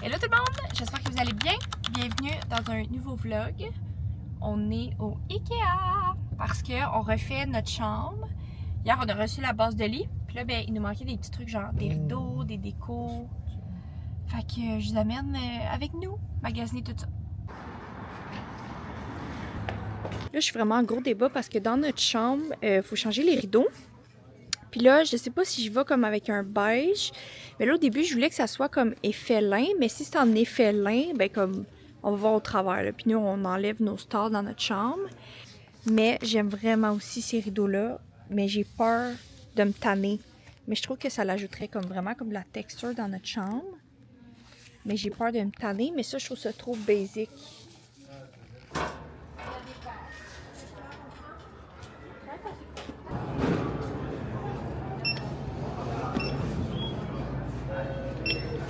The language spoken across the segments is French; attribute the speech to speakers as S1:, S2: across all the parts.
S1: Hello tout le monde, j'espère que vous allez bien. Bienvenue dans un nouveau vlog. On est au Ikea parce qu'on refait notre chambre. Hier, on a reçu la base de lit. Puis là, ben, il nous manquait des petits trucs genre des rideaux, des décos. Fait que je vous amène avec nous magasiner tout ça. Là, je suis vraiment en gros débat parce que dans notre chambre, il faut changer les rideaux. Puis là, je sais pas si je vais comme avec un beige. Mais là, au début, je voulais que ça soit comme effet lin. Mais si c'est en effet lin, ben comme on va voir au travers. Là. Puis nous, on enlève nos stars dans notre chambre. Mais j'aime vraiment aussi ces rideaux-là. Mais j'ai peur de me tanner. Mais je trouve que ça l'ajouterait comme vraiment comme de la texture dans notre chambre. Mais j'ai peur de me tanner. Mais ça, je trouve ça trop basic.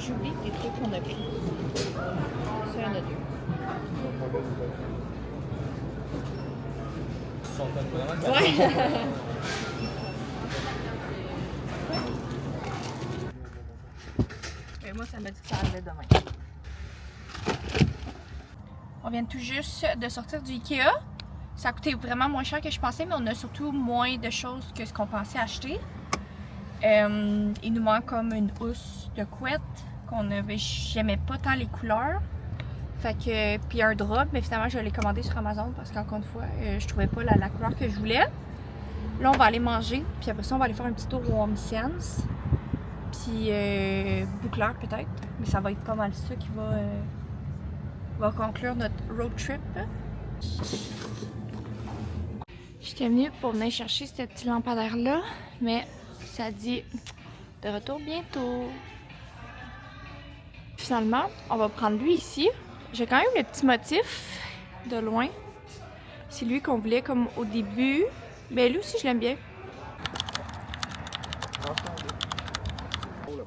S1: J'oublie les trucs qu'on a pris. Ça, il y en a deux. Ouais. Mais moi, ça m'a dit que ça arrivait demain. On vient tout juste de sortir du Ikea. Ça a coûté vraiment moins cher que je pensais, mais on a surtout moins de choses que ce qu'on pensait acheter. Il nous manque comme une housse de couette qu'on avait, j'aimais pas tant les couleurs. Fait que, puis un drop, mais finalement je l'ai commandé sur Amazon parce qu'encore une fois, je trouvais pas la couleur que je voulais. Là, on va aller manger, puis après ça, on va aller faire un petit tour au Home Sense. Puis Bouclair peut-être, mais ça va être pas mal ça qui va conclure notre road trip. J'étais venue pour venir chercher ce petit lampadaire-là, mais ça dit de retour bientôt. Finalement, on va prendre lui ici. J'ai quand même le petit motif de loin. C'est lui qu'on voulait comme au début. Mais lui aussi, je l'aime bien.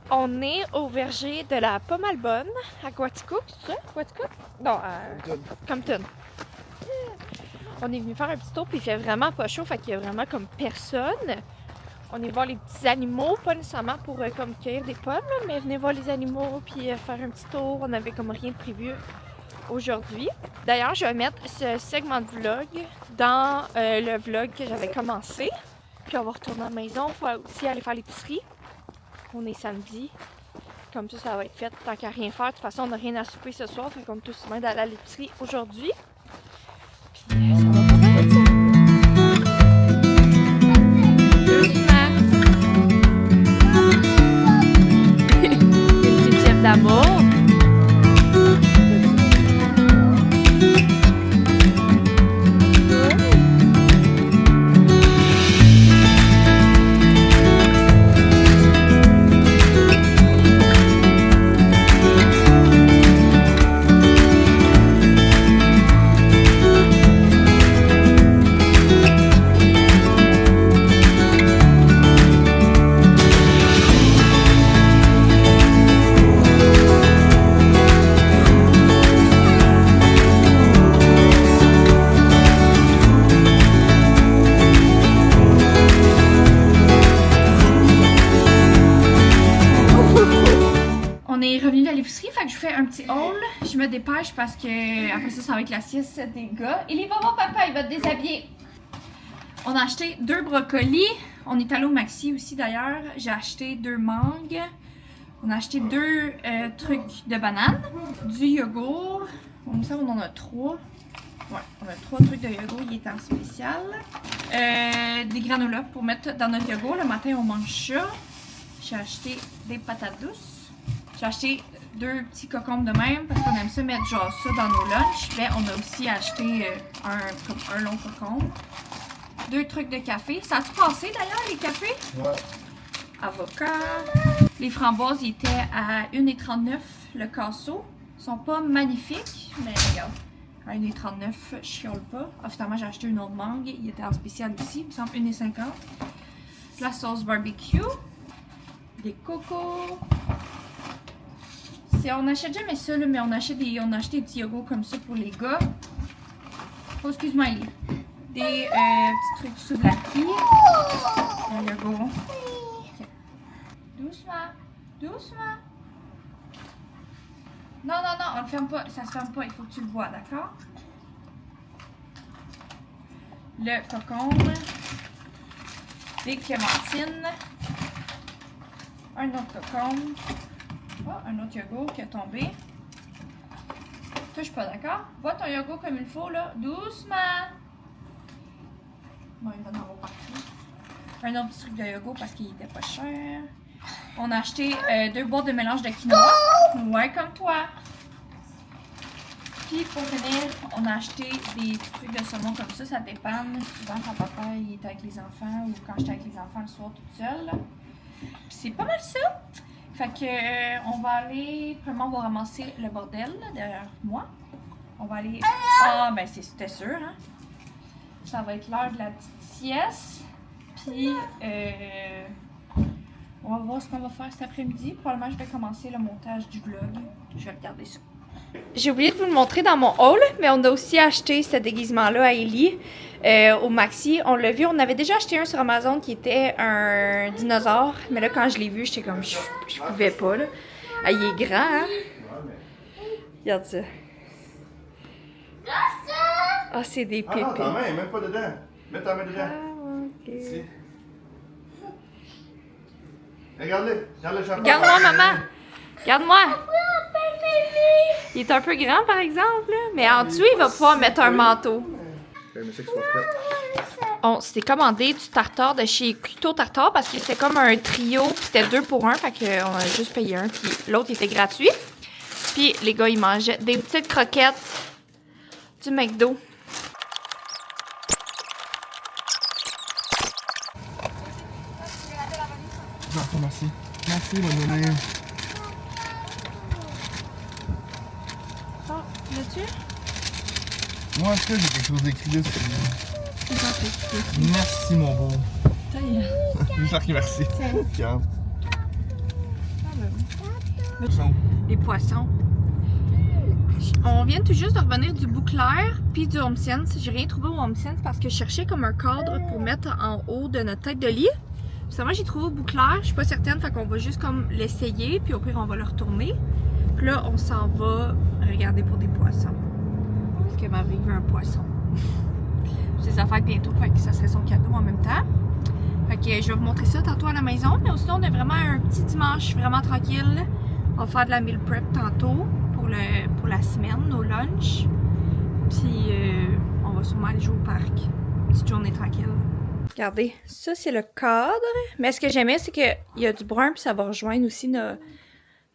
S1: On est au verger de la Pomme Albonne à Quaticook, c'est ça? Quaticook? Non, à Compton. On est venu faire un petit tour puis il fait vraiment pas chaud, fait qu'il y a vraiment comme personne. On est voir les petits animaux, pas nécessairement pour comme cueillir des pommes, là, mais venez voir les animaux puis faire un petit tour. On avait comme rien de prévu aujourd'hui. D'ailleurs, je vais mettre ce segment de vlog dans le vlog que j'avais commencé. Puis on va retourner à la maison, on va aussi aller faire l'épicerie. On est samedi. Comme ça va être fait tant qu'à rien faire. De toute façon, on n'a rien à souper ce soir, fait qu'on est tous bien d'aller à l'épicerie aujourd'hui. Puis ça va pas mal être ça. Une petite chef d'amour. On est revenu de l'épicerie, fait que je fais un petit haul. Je me dépêche parce que après ça va être la sieste des gars. Il est pas bon, papa, il va te déshabiller. On a acheté 2 brocolis. On est allé au Maxi aussi d'ailleurs. J'ai acheté 2 mangues. On a acheté 2 trucs de bananes. Du yogourt. On en a 3. Ouais, on a 3 trucs de yogourt, il est en spécial. Des granolas pour mettre dans notre yogourt. Le matin, on mange ça. J'ai acheté des patates douces. J'ai acheté 2 petits cocombes de même parce qu'on aime ça mettre genre ça dans nos lunchs. Mais on a aussi acheté un long cocombe. 2 trucs de café. Ça a-tu passé d'ailleurs les cafés? Ouais. Avocat. Les framboises ils étaient à 1,39 le casseau. Ils sont pas magnifiques, mais regarde. À 1,39 je chiale pas. Ah, finalement j'ai acheté une autre mangue. Il était en spécial aussi. Il me semble 1,50. La sauce barbecue. Des cocos. On n'achète jamais ça, là, mais on a acheté des petits yogourts comme ça pour les gars. Oh, excuse-moi, Ellie. Des petits trucs sous la pie. Un yogourt. Okay. Doucement. Doucement. Non, non, non, on le ferme pas. Ça se ferme pas. Il faut que tu le vois, d'accord? Le cocombe. Des clémentines. Un autre cocombe. Oh, un autre yogourt qui est tombé. Touche pas, d'accord? Vois ton yogourt comme il faut, là. Doucement. Bon, il va en avoir partout. Un autre petit truc de yogourt parce qu'il était pas cher. On a acheté 2 boîtes de mélange de quinoa. Ouais, comme toi. Puis pour finir, on a acheté des trucs de saumon comme ça. Ça dépanne. Souvent quand papa il est avec les enfants ou quand j'étais avec les enfants le soir toute seule. Puis c'est pas mal ça. Fait que on va aller. Premièrement, on va ramasser le bordel là, derrière moi. On va aller. Ah, ben c'était sûr, hein. Ça va être l'heure de la petite sieste. Puis on va voir ce qu'on va faire cet après-midi. Probablement, je vais commencer le montage du vlog. Je vais regarder ça. J'ai oublié de vous le montrer dans mon haul, mais on a aussi acheté ce déguisement-là à Ellie au Maxi. On l'a vu, on avait déjà acheté un sur Amazon qui était un dinosaure. Mais là, quand je l'ai vu, j'étais comme, je pouvais pas, là. Ah, il est grand, hein? Regarde ça. Ah, c'est des pépés.
S2: Ah non, ta main est même pas dedans. Mets ta main dedans.
S1: Ah, ok.
S2: Ici. Regarde-le. Regarde le chapeau.
S1: Regarde-moi, maman. Regarde-moi. Il est un peu grand, par exemple, là. Mais en dessous, il va pouvoir mettre un manteau. On s'était commandé du tartare de chez Cuto Tartare parce que c'était comme un trio. C'était 2 pour 1, fait qu'on a juste payé un. Puis l'autre était gratuit. Puis les gars, ils mangeaient des petites croquettes du McDo.
S2: Non, merci. Merci, mon ami.
S1: Oh, l'as-tu?
S2: Moi, est-ce que j'ai quelque chose d'écrit dessus? Merci, mon beau. J'espère qu'il merci. Regarde.
S1: Les poissons. On vient tout juste de revenir du Bouclair puis du Home Sense. J'ai rien trouvé au Home Sense parce que je cherchais comme un cadre pour mettre en haut de notre tête de lit. Finalement, j'ai trouvé au Bouclair. Je suis pas certaine, fait qu'on va juste comme l'essayer puis au pire, on va le retourner. Puis là, on s'en va regarder pour des poissons. Parce que ma vie veut un poisson. C'est sa fête bientôt, fait que ça serait son cadeau en même temps. Fait que je vais vous montrer ça tantôt à la maison. Mais sinon, on a vraiment un petit dimanche vraiment tranquille. On va faire de la meal prep tantôt pour la semaine, nos lunchs. Puis on va sûrement aller jouer au parc. Petite journée tranquille. Regardez, ça c'est le cadre. Mais ce que j'aimais, c'est qu'il y a du brun, puis ça va rejoindre aussi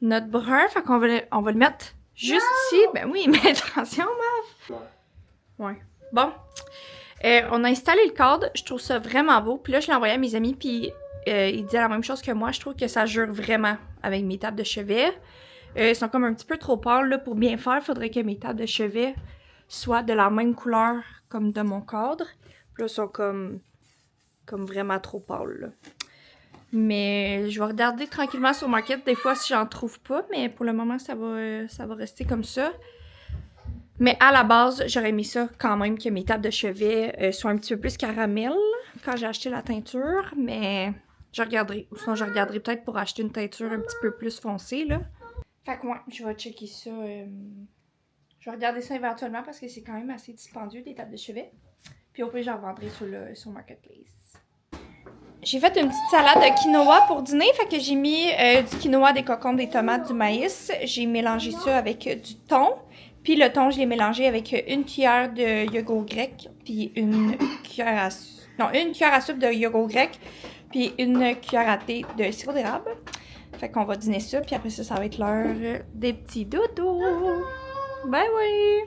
S1: notre brun. Fait qu'on va le mettre juste ici. Ben oui, mais attention, Mav. Ouais. Bon. On a installé le cadre. Je trouve ça vraiment beau. Puis là, je l'ai envoyé à mes amis, puis ils disaient la même chose que moi. Je trouve que ça jure vraiment avec mes tables de chevet. Ils sont comme un petit peu trop pâles, là. Pour bien faire, il faudrait que mes tables de chevet soient de la même couleur comme de mon cadre. Puis là, ils sont comme vraiment trop pâles, là. Mais je vais regarder tranquillement sur Market des fois si j'en trouve pas. Mais pour le moment, ça va rester comme ça. Mais à la base, j'aurais mis ça quand même que mes tables de chevet soient un petit peu plus caramel quand j'ai acheté la teinture. Mais je regarderai. Ou sinon, je regarderai peut-être pour acheter une teinture un petit peu plus foncée, là. Fait que moi, je vais checker ça. Je vais regarder ça éventuellement parce que c'est quand même assez dispendieux des tables de chevet. Puis au pire, j'en vendrai sur Marketplace. J'ai fait une petite salade de quinoa pour dîner. Fait que j'ai mis du quinoa, des cocombes, des tomates, du maïs. J'ai mélangé ça avec du thon. Puis le thon, je l'ai mélangé avec une cuillère de yogourt grec. Puis une cuillère à soupe de yogourt grec. Puis une cuillère à thé de sirop d'érable. Fait qu'on va dîner ça. Puis après ça, ça va être l'heure des petits dodos. Bye oui!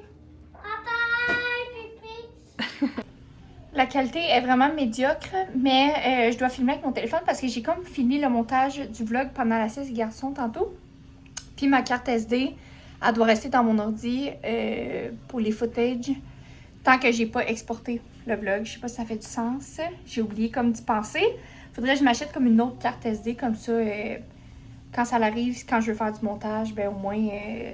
S1: La qualité est vraiment médiocre, mais je dois filmer avec mon téléphone parce que j'ai comme fini le montage du vlog pendant la sieste des garçons tantôt. Puis ma carte SD, elle doit rester dans mon ordi pour les footages tant que j'ai pas exporté le vlog. Je sais pas si ça fait du sens. J'ai oublié comme d'y penser. Faudrait que je m'achète comme une autre carte SD comme ça. Quand ça arrive, quand je veux faire du montage, ben au moins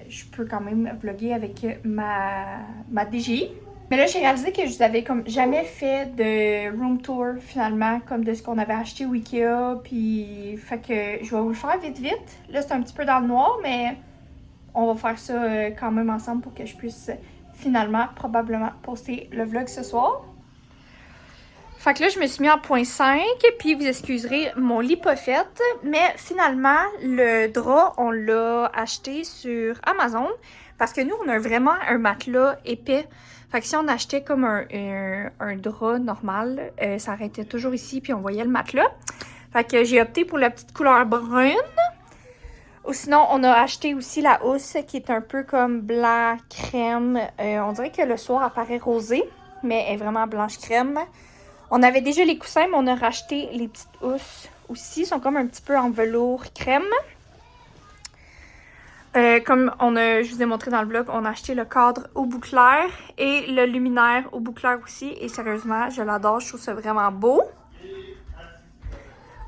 S1: je peux quand même vlogger avec ma DJI. Mais là, j'ai réalisé que je vous avais comme jamais fait de room tour finalement, comme de ce qu'on avait acheté au Ikea. Puis, fait que je vais vous le faire vite. Là, c'est un petit peu dans le noir, mais on va faire ça quand même ensemble pour que je puisse finalement, probablement, poster le vlog ce soir. Fait que là, je me suis mis en point 5, puis vous excuserez mon lit pas fait, mais finalement, le drap, on l'a acheté sur Amazon, parce que nous, on a vraiment un matelas épais. Fait que si on achetait comme un drap normal, ça arrêtait toujours ici, puis on voyait le matelas. Fait que j'ai opté pour la petite couleur brune. Ou sinon, on a acheté aussi la housse, qui est un peu comme blanc crème. On dirait que le soir, elle paraît rosée, mais elle est vraiment blanche crème. On avait déjà les coussins, mais on a racheté les petites housses aussi. Ils sont comme un petit peu en velours crème. Comme je vous ai montré dans le vlog, on a acheté le cadre au bout clair et le luminaire au bout clair aussi. Et sérieusement, je l'adore, je trouve ça vraiment beau.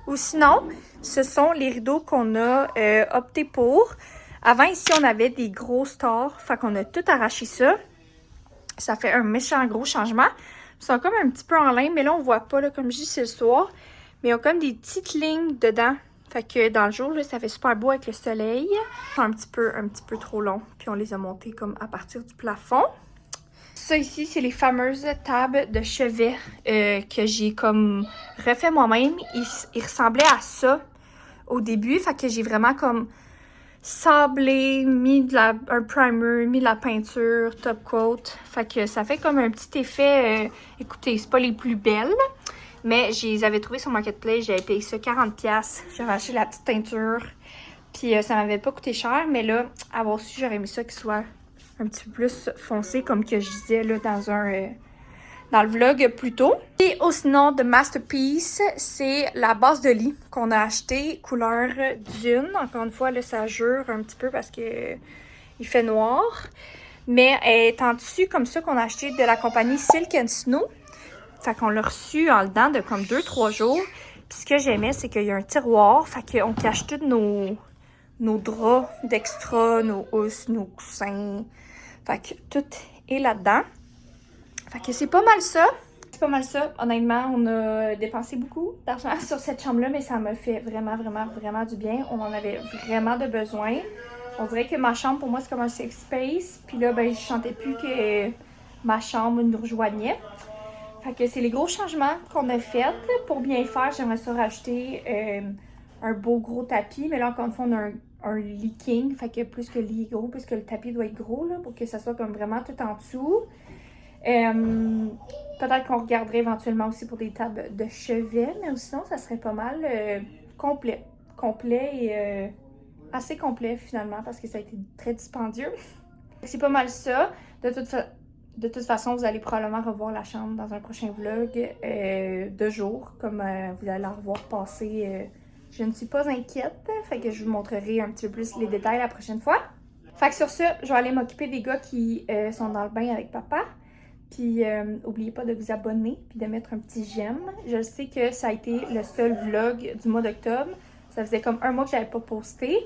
S1: Ou sinon, ce sont les rideaux qu'on a opté pour. Avant, ici, on avait des gros stores, fait qu'on a tout arraché ça. Ça fait un méchant gros changement. Ils sont comme un petit peu en lin, mais là, on voit pas, là, comme je dis, c'est le soir. Mais ils ont comme des petites lignes dedans. Fait que dans le jour, là, ça fait super beau avec le soleil. C'est un petit peu trop long. Puis on les a montés comme à partir du plafond. Ça ici, c'est les fameuses tables de chevet que j'ai comme refait moi-même. Ils ressemblaient à ça au début. Fait que j'ai vraiment comme sablé, mis un primer, mis de la peinture, top coat. Fait que ça fait comme un petit effet. Écoutez, c'est pas les plus belles, mais je les avais trouvées sur Marketplace. J'avais payé ça 40$. J'avais acheté la petite teinture. Puis ça m'avait pas coûté cher, mais là, avoir su, j'aurais aimé ça qu'il soit un petit peu plus foncé, comme que je disais là dans le vlog plus tôt. Et au sinon de Masterpiece, c'est la base de lit qu'on a acheté couleur dune. Encore une fois, là, ça jure un petit peu parce que il fait noir. Mais elle est en tissu comme ça qu'on a acheté de la compagnie Silk & Snow. Fait qu'on l'a reçu en dedans de comme 2-3 jours. Puis ce que j'aimais, c'est qu'il y a un tiroir. Fait qu'on cache tous nos draps d'extra, nos housses, nos coussins. Fait que tout est là-dedans. Fait que c'est pas mal ça. C'est pas mal ça. Honnêtement, on a dépensé beaucoup d'argent sur cette chambre-là, mais ça m'a fait vraiment, vraiment, vraiment du bien. On en avait vraiment de besoin. On dirait que ma chambre, pour moi, c'est comme un safe space. Puis là, ben, je sentais plus que ma chambre nous rejoignait. Fait que c'est les gros changements qu'on a faits. Pour bien faire, j'aimerais ça rajouter un beau gros tapis. Mais là, encore une fois, on a un lit king. Fait que plus que le lit est gros, plus que le tapis doit être gros, là, pour que ça soit comme vraiment tout en dessous. Peut-être qu'on regarderait éventuellement aussi pour des tables de chevet, mais sinon, ça serait pas mal complet. Complet et assez complet finalement, parce que ça a été très dispendieux. C'est pas mal ça. De toute façon, vous allez probablement revoir la chambre dans un prochain vlog de jour, comme vous allez la revoir passer. Je ne suis pas inquiète, fait que je vous montrerai un petit peu plus les détails la prochaine fois. Fait que sur ça, je vais aller m'occuper des gars qui sont dans le bain avec papa. Puis, n'oubliez pas de vous abonner puis de mettre un petit j'aime. Je sais que ça a été le seul vlog du mois d'octobre. Ça faisait comme un mois que j'avais pas posté.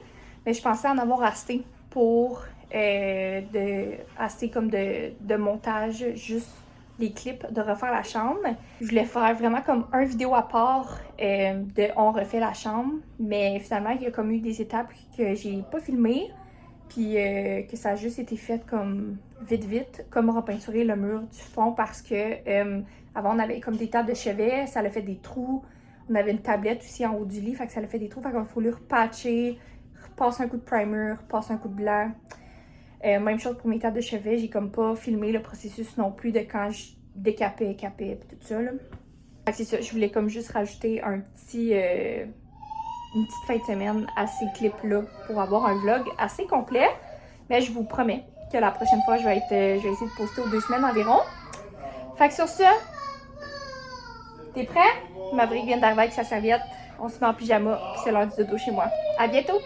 S1: Mais je pensais en avoir assez pour assez comme de montage, juste les clips de refaire la chambre. Je voulais faire vraiment comme un vidéo à part de on refait la chambre. Mais finalement, il y a comme eu des étapes que j'ai pas filmées. Puis que ça a juste été fait comme vite, comme repeinturer le mur du fond parce que avant on avait comme des tables de chevet, ça a fait des trous. On avait une tablette aussi en haut du lit, fait que ça a fait des trous, fait qu'il faut le repatcher, repasser un coup de primer, repasser un coup de blanc. Même chose pour mes tables de chevet, j'ai comme pas filmé le processus non plus de quand je décapais, capais et tout ça là. Fait que c'est ça, je voulais comme juste rajouter une petite fin de semaine à ces clips-là pour avoir un vlog assez complet. Mais je vous promets que la prochaine fois, je vais essayer de poster aux 2 semaines environ. Fait que sur ça, t'es prêt? Maverick vient d'arriver avec sa serviette. On se met en pyjama, puis c'est l'heure du dodo chez moi. À bientôt!